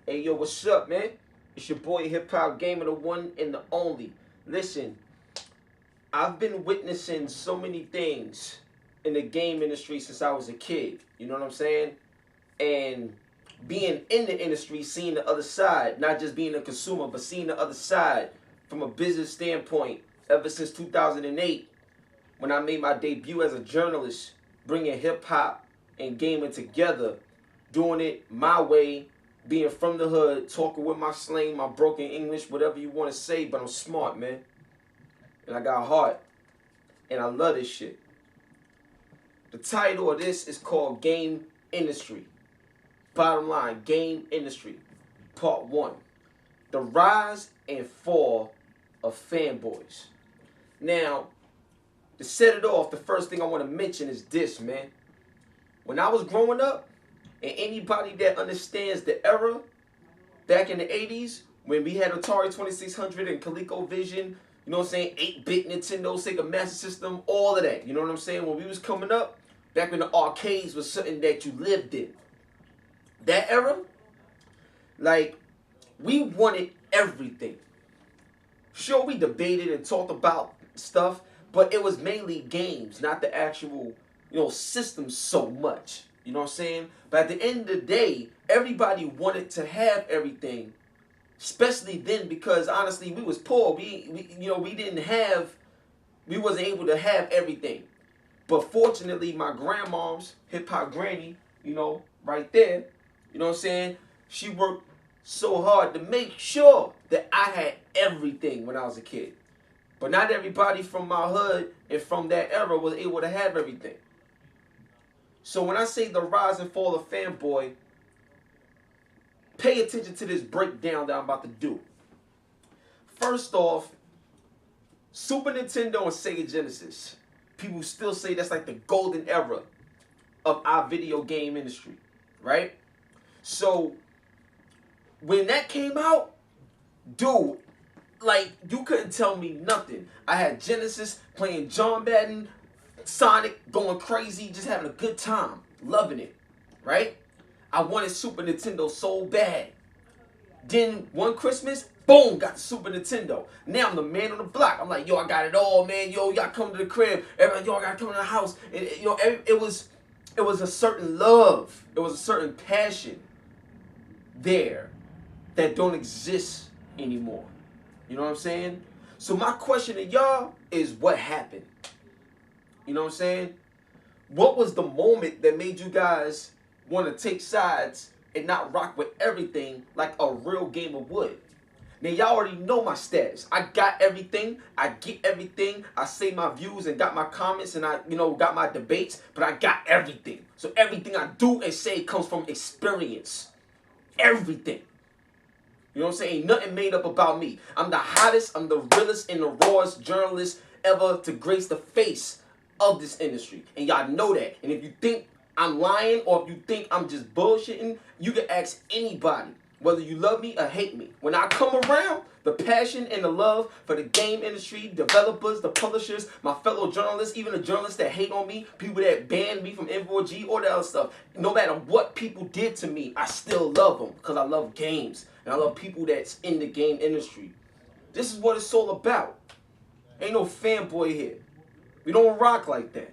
Hey, yo, what's up, man? It's your boy HipHopGamer, the one and the only. Listen, I've been witnessing so many things in the game industry since I was a kid. You know what I'm saying? And being in the industry, seeing the other side, not just being a consumer, but seeing the other side from a business standpoint ever since 2008 when I made my debut as a journalist, bringing hip hop and gaming together, doing it my way, being from the hood, talking with my slang, my broken English, whatever you want to say, but I'm smart, man. And I got heart. And I love this shit. The title of this is called Game Industry. Bottom line, Game Industry. Part 1. The Rise and Fall of Fanboys. Now, to set it off, the first thing I want to mention is this, man. When I was growing up, and anybody that understands the era back in the 80s, when we had Atari 2600 and ColecoVision, you know what I'm saying, 8-bit Nintendo, Sega Master System, all of that, you know what I'm saying? When we was coming up, back when the arcades was something that you lived in. That era, like, we wanted everything. Sure, we debated and talked about stuff, but it was mainly games, not the actual, systems so much. You know what I'm saying? But at the end of the day, everybody wanted to have everything, especially then because honestly, we was poor. We wasn't able to have everything. But fortunately, my grandmom's hip hop granny, right there, you know what I'm saying? She worked so hard to make sure that I had everything when I was a kid. But not everybody from my hood and from that era was able to have everything. So when I say the rise and fall of Fanboy, pay attention to this breakdown that I'm about to do. First off, Super Nintendo and Sega Genesis. People still say that's like the golden era of our video game industry, right? So when that came out, dude, like, you couldn't tell me nothing. I had Genesis playing John Madden, Sonic, going crazy, just having a good time, loving it, right? I wanted Super Nintendo so bad. Then one Christmas, boom, got the Super Nintendo. Now I'm the man on the block. I'm like, yo, I got it all, man. Yo, y'all come to the crib. Everybody, yo, I gotta come to the house. And, it was a certain love. It was a certain passion there that don't exist anymore. You know what I'm saying? So my question to y'all is, what happened? You know what I'm saying? What was the moment that made you guys want to take sides and not rock with everything like a real gamer would? Now, y'all already know my status. I got everything. I get everything. I say my views and got my comments and I, got my debates, but I got everything. So everything I do and say comes from experience. Everything. You know what I'm saying? Ain't nothing made up about me. I'm the hottest, I'm the realest and the rawest journalist ever to grace the face of this industry. And y'all know that. And if you think I'm lying or if you think I'm just bullshitting, you can ask anybody, whether you love me or hate me. When I come around, the passion and the love for the game industry, developers, the publishers, my fellow journalists, even the journalists that hate on me, people that banned me from N4G, all that other stuff, no matter what people did to me, I still love them because I love games. And I love people that's in the game industry. This is what it's all about. Ain't no fanboy here. We don't rock like that.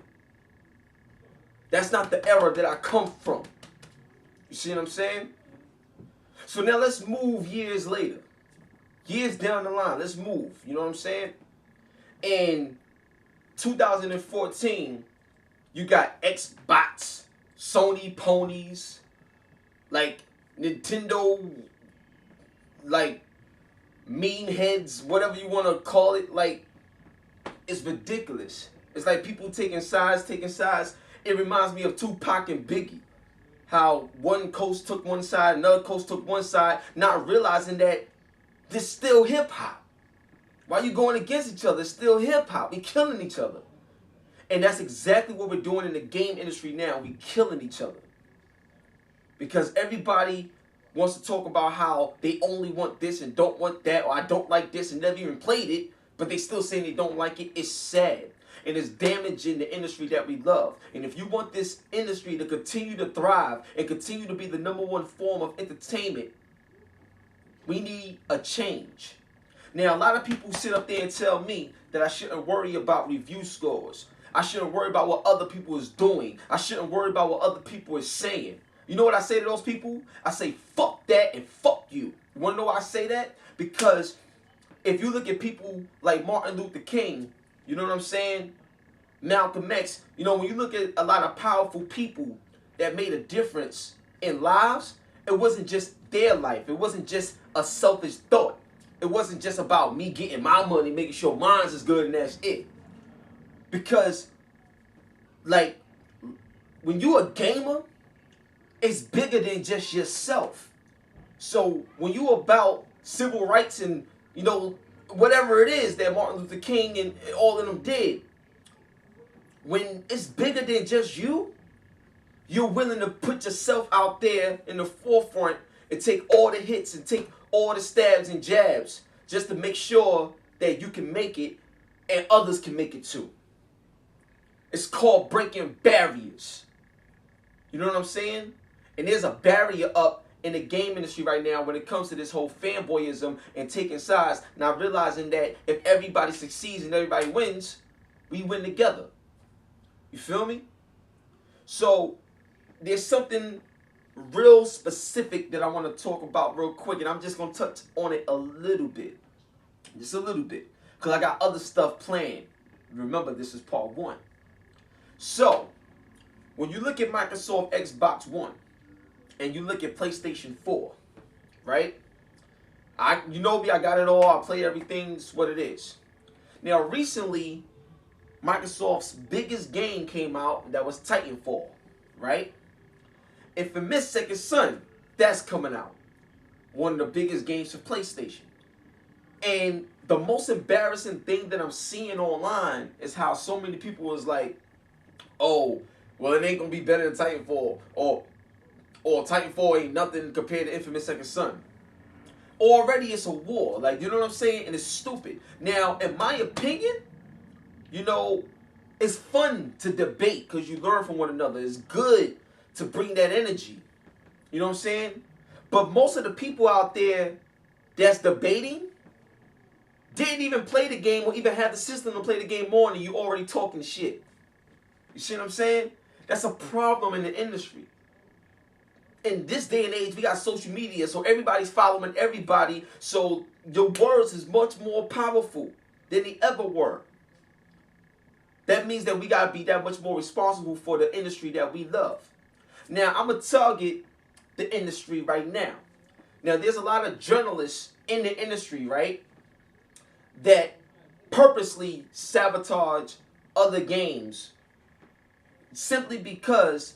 That's not the era that I come from. You see what I'm saying? So now let's move years later. Years down the line, let's move. You know what I'm saying? In 2014, you got Xbox, Sony ponies, like Nintendo, like mean heads, whatever you want to call it. Like, it's ridiculous. It's like people taking sides. It reminds me of Tupac and Biggie. How one coast took one side, another coast took one side, not realizing that this is still hip-hop. Why you going against each other? It's still hip-hop. We killing each other. And that's exactly what we're doing in the game industry now. We killing each other. Because everybody wants to talk about how they only want this and don't want that, or I don't like this and never even played it, but they still saying they don't like it. It's sad. And it's damaging the industry that we love. And if you want this industry to continue to thrive and continue to be the #1 form of entertainment, We need a change. Now, a lot of people sit up there and tell me that I shouldn't worry about review scores. I shouldn't worry about what other people is doing. I shouldn't worry about what other people is saying. You know what I say to those people? I say, fuck that and fuck you. You want to know why I say that? Because if you look at people like Martin Luther King, you know what I'm saying? Malcolm X, you know, when you look at a lot of powerful people that made a difference in lives, it wasn't just their life. It wasn't just a selfish thought. It wasn't just about me getting my money, making sure mine's is good and that's it. Because, like, when you're a gamer, it's bigger than just yourself. So when you about civil rights and, you know, whatever it is that Martin Luther King and all of them did, when it's bigger than just you, you're willing to put yourself out there in the forefront and take all the hits and take all the stabs and jabs just to make sure that you can make it and others can make it too. It's called breaking barriers. You know what I'm saying? And there's a barrier up in the game industry right now when it comes to this whole fanboyism and taking sides. Now realizing that if everybody succeeds and everybody wins, we win together. You feel me? So there's something real specific that I want to talk about real quick, and I'm just going to touch on it a little bit. Just a little bit. Because I got other stuff planned. Remember, this is part 1. So, when you look at Microsoft Xbox One, and you look at PlayStation 4, right? You know me, I got it all. I play everything. It's what it is. Now, recently, Microsoft's biggest game came out. That was Titanfall, right? Infamous Second Son, that's coming out. One of the biggest games for PlayStation. And the most embarrassing thing that I'm seeing online is how so many people was like, oh, well, it ain't going to be better than Titanfall. Or Titanfall ain't nothing compared to Infamous Second Son. Already it's a war. Like, you know what I'm saying? And it's stupid. Now, in my opinion, you know, it's fun to debate because you learn from one another. It's good to bring that energy. You know what I'm saying? But most of the people out there that's debating didn't even play the game or even have the system to play the game more, and you already talking shit. You see what I'm saying? That's a problem in the industry. In this day and age, we got social media, so everybody's following everybody, so your words is much more powerful than they ever were. That means that we got to be that much more responsible for the industry that we love. Now, I'm going to target the industry right now. Now, there's a lot of journalists in the industry, right, that purposely sabotage other games simply because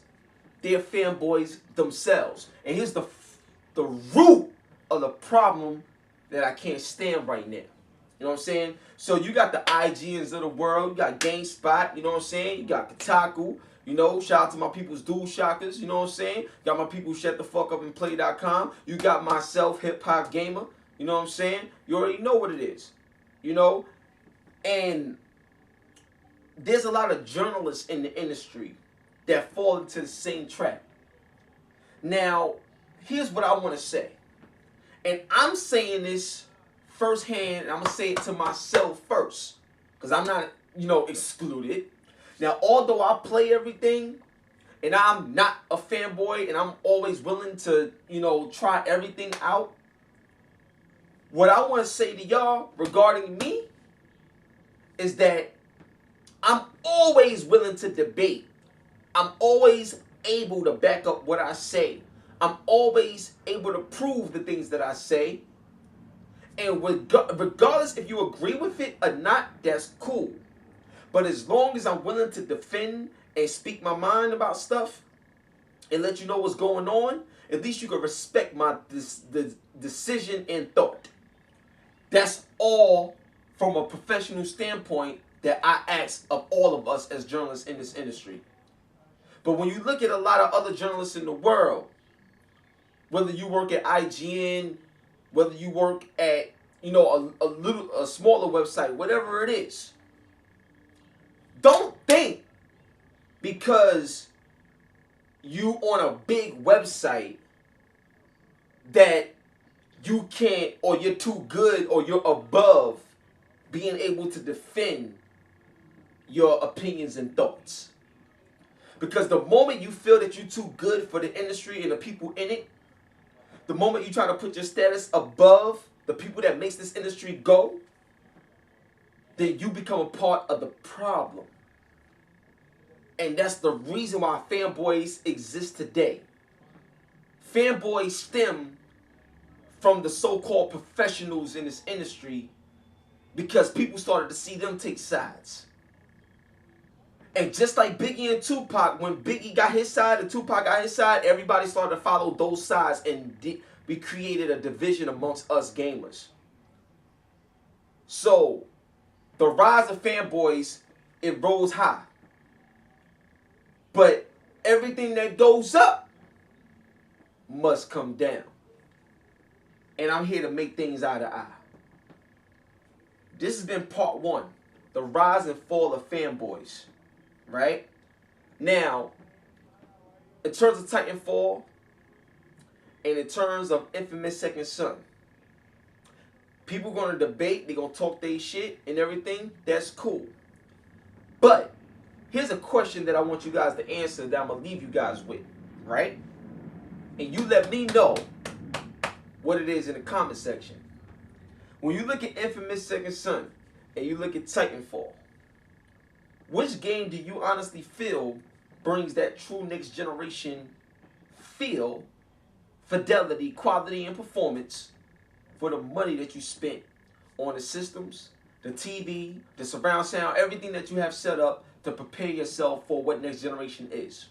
they're fanboys themselves. And here's the root of the problem that I can't stand right now. You know what I'm saying? So you got the IGNs of the world. You got GameSpot. You know what I'm saying? You got Kotaku. You know, shout out to my people's Dual Shockers. You know what I'm saying? Got my people Shut the Fuck Up and Play.com. You got myself, HipHopGamer. You know what I'm saying? You already know what it is. You know? And there's a lot of journalists in the industry that fall into the same trap. Now, here's what I want to say. And I'm saying this firsthand, and I'm going to say it to myself first. Because I'm not, you know, excluded. Now, although I play everything, and I'm not a fanboy, and I'm always willing to, you know, try everything out, what I want to say to y'all regarding me is that I'm always willing to debate. I'm always able to back up what I say. I'm always able to prove the things that I say. And regardless if you agree with it or not, that's cool. But as long as I'm willing to defend and speak my mind about stuff and let you know what's going on, at least you can respect my the decision and thought. That's all from a professional standpoint that I ask of all of us as journalists in this industry. But when you look at a lot of other journalists in the world, whether you work at IGN, whether you work at, you know, a smaller website, whatever it is, don't think because you on a big website that you can't, or you're too good, or you're above being able to defend your opinions and thoughts. Because the moment you feel that you're too good for the industry and the people in it, the moment you try to put your status above the people that makes this industry go, then you become a part of the problem. And that's the reason why fanboys exist today. Fanboys stem from the so-called professionals in this industry because people started to see them take sides. And just like Biggie and Tupac, when Biggie got his side and Tupac got his side, everybody started to follow those sides, and we created a division amongst us gamers. So, the rise of fanboys, it rose high. But everything that goes up must come down. And I'm here to make things eye to eye. This has been part 1, the rise and fall of fanboys. Right? Now, in terms of Titanfall, and in terms of Infamous Second Son, people going to debate, they're going to talk their shit and everything. That's cool. But here's a question that I want you guys to answer that I'm going to leave you guys with. Right? And you let me know what it is in the comment section. When you look at Infamous Second Son and you look at Titanfall, which game do you honestly feel brings that true next generation feel, fidelity, quality, and performance for the money that you spent on the systems, the TV, the surround sound, everything that you have set up to prepare yourself for what next generation is?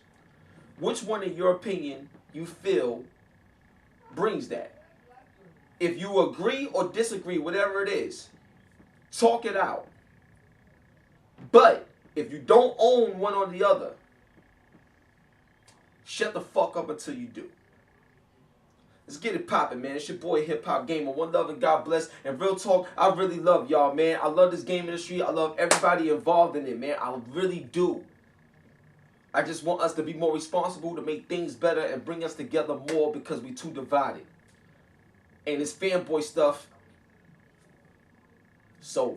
Which one, in your opinion, you feel brings that? If you agree or disagree, whatever it is, talk it out. But if you don't own one or the other, shut the fuck up until you do. Let's get it poppin', man. It's your boy HipHopGamer. One love and God bless. And real talk, I really love y'all, man. I love this game industry. I love everybody involved in it, man. I really do. I just want us to be more responsible, to make things better, and bring us together more, because we too divided. And this fanboy stuff, it's over.